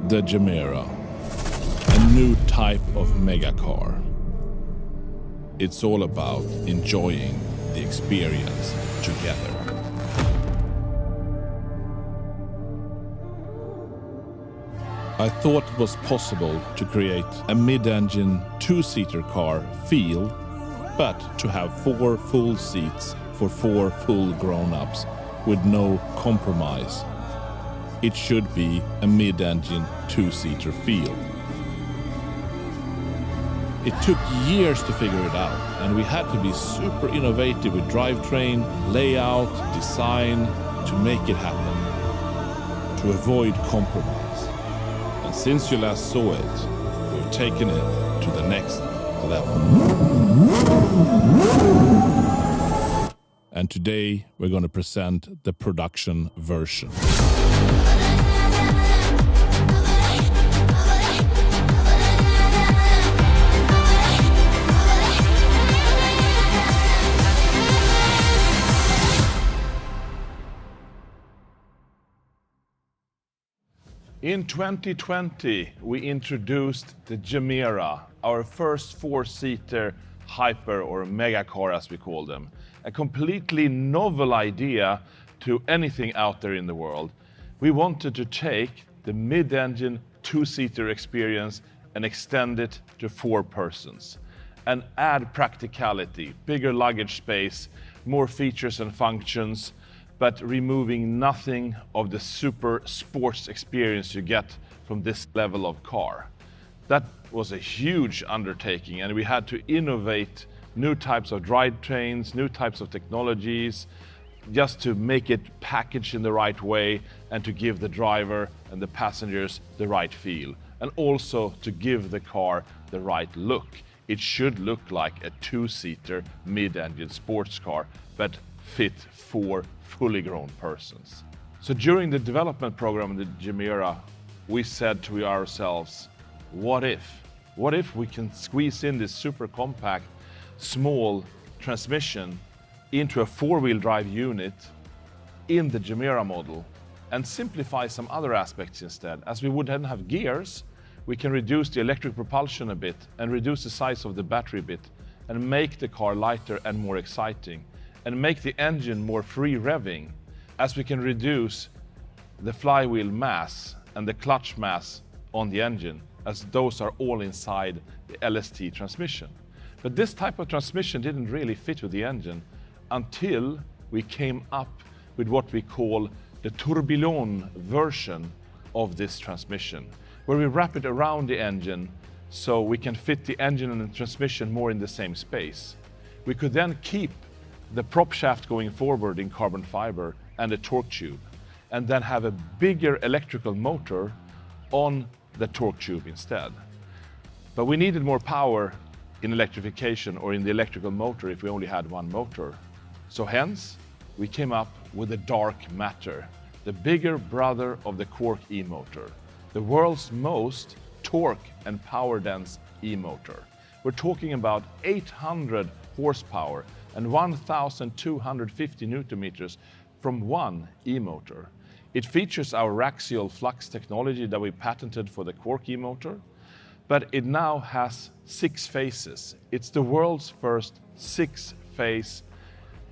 The Gemera, a new type of megacar. It's all about enjoying the experience together. I thought it was possible to create a mid-engine two-seater car feel, but to have 4 full seats for 4 full grown-ups with no compromise. It should be a mid-engine two-seater feel. It took years to figure it out, and we had to be super innovative with drivetrain, layout, design to make it happen, to avoid compromise. And since you last saw it, we've taken it to the next level. And today we're going to present the production version. In 2020, we introduced the Gemera, our first 4-seater hyper or mega car as we call them. A completely novel idea to anything out there in the world. We wanted to take the mid-engine 2-seater experience and extend it to 4 persons and add practicality, bigger luggage space, more features and functions, but removing nothing of the super sports experience you get from this level of car. That was a huge undertaking, and we had to innovate new types of drivetrains, new types of technologies, just to make it packaged in the right way and to give the driver and the passengers the right feel, and also to give the car the right look. It should look like a 2-seater mid-engine sports car, but fit 4 fully grown persons. So during the development program of the Gemera, we said to ourselves, what if? What if we can squeeze in this super compact, small transmission into a 4-wheel drive unit in the Gemera model and simplify some other aspects instead? As we would then have gears, we can reduce the electric propulsion a bit and reduce the size of the battery a bit and make the car lighter and more exciting, and make the engine more free revving, as we can reduce the flywheel mass and the clutch mass on the engine, as those are all inside the LST transmission. But this type of transmission didn't really fit with the engine until we came up with what we call the tourbillon version of this transmission, where we wrap it around the engine so we can fit the engine and the transmission more in the same space. We could then keep the prop shaft going forward in carbon fiber and a torque tube, and then have a bigger electrical motor on the torque tube instead. But we needed more power in electrification or in the electrical motor if we only had one motor. So hence, we came up with the dark matter, the bigger brother of the Quark e-motor, the world's most torque and power dense e-motor. We're talking about 800 horsepower and 1,250 Newton meters from one e-motor. It features our axial flux technology that we patented for the Quark e-motor, but it now has 6 phases. It's the world's first 6-phase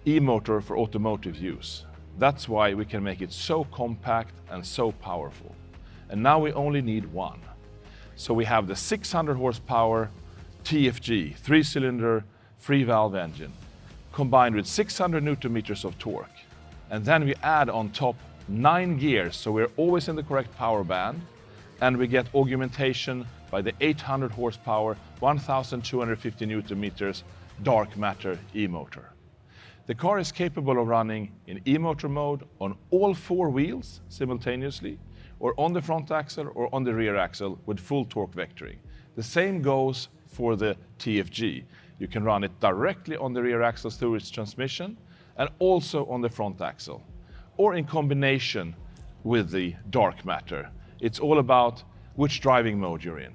e-motor for automotive use. That's why we can make it so compact and so powerful. And now we only need one. So we have the 600 horsepower TFG, 3-cylinder, free valve engine, combined with 600 Newton meters of torque. And then we add on top 9 gears, so we're always in the correct power band, and we get augmentation by the 800 horsepower, 1,250 Newton meters dark matter e-motor. The car is capable of running in e-motor mode on all 4 wheels simultaneously, or on the front axle or on the rear axle with full torque vectoring. The same goes for the TFG. You can run it directly on the rear axle through its transmission and also on the front axle, or in combination with the dark matter. It's all about which driving mode you're in.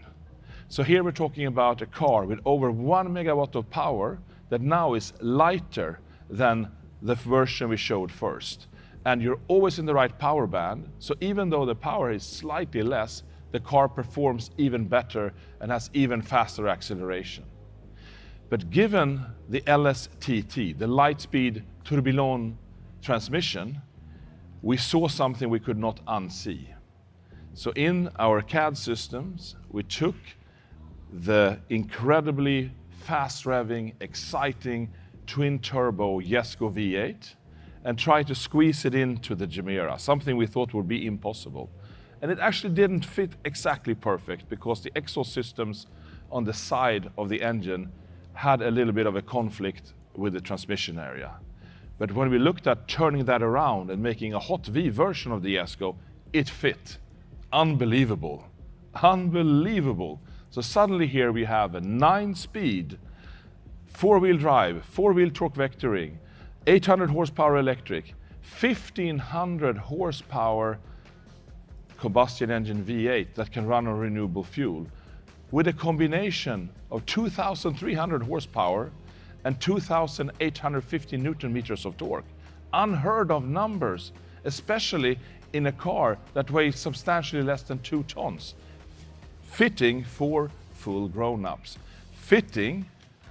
So here we're talking about a car with over 1 megawatt of power that now is lighter than the version we showed first. And you're always in the right power band, so even though the power is slightly less, the car performs even better and has even faster acceleration. But given the LSTT, the light-speed tourbillon transmission, we saw something we could not unsee. So in our CAD systems, we took the incredibly fast-revving, exciting twin-turbo Jesko V8 and tried to squeeze it into the Gemera, something we thought would be impossible. And it actually didn't fit exactly perfect because the exhaust systems on the side of the engine had a little bit of a conflict with the transmission area. But when we looked at turning that around and making a hot V version of the Jesko, it fit. Unbelievable. Unbelievable. So suddenly here we have a 9-speed, 4-wheel drive, 4-wheel torque vectoring, 800 horsepower electric, 1500 horsepower combustion engine V8 that can run on renewable fuel, with a combination of 2,300 horsepower and 2,850 Newton meters of torque. Unheard of numbers, especially in a car that weighs substantially less than 2 tons. Fitting for full grown-ups. Fitting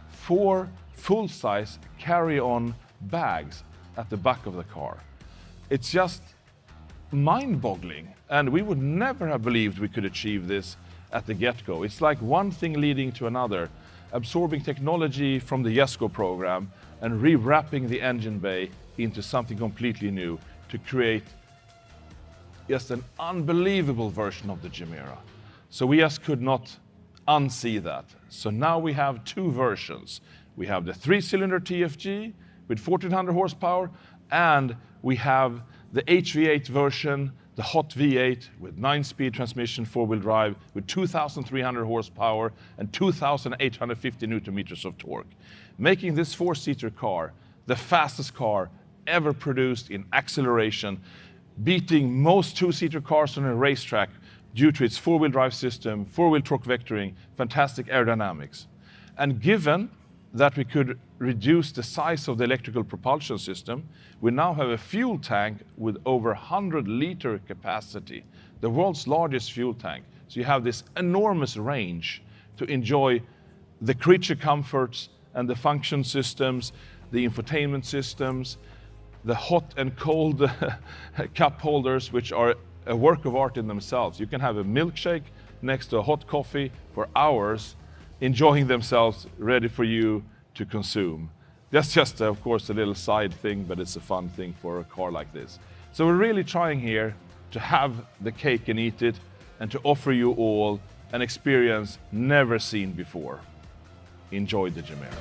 for full-size carry-on bags at the back of the car. It's just mind-boggling, and we would never have believed we could achieve this at the get-go. It's like one thing leading to another, absorbing technology from the Jesko program and rewrapping the engine bay into something completely new to create just an unbelievable version of the Gemera. So we just could not unsee that. So now we have 2 versions. We have the 3-cylinder TFG with 1,400 horsepower, and we have the HV8 version, the hot V8 with 9-speed transmission, 4-wheel drive with 2,300 horsepower and 2,850 Newton meters of torque, making this 4-seater car the fastest car ever produced in acceleration, beating most 2-seater cars on a racetrack due to its 4-wheel drive system, 4-wheel torque vectoring, fantastic aerodynamics. And given that we could reduce the size of the electrical propulsion system, we now have a fuel tank with over 100-liter capacity, the world's largest fuel tank. So you have this enormous range to enjoy the creature comforts and the function systems, the infotainment systems, the hot and cold cup holders, which are a work of art in themselves. You can have a milkshake next to a hot coffee for hours, enjoying themselves, ready for you to consume. That's just, of course, a little side thing, but it's a fun thing for a car like this. So we're really trying here to have the cake and eat it, and to offer you all an experience never seen before. Enjoy the Gemera.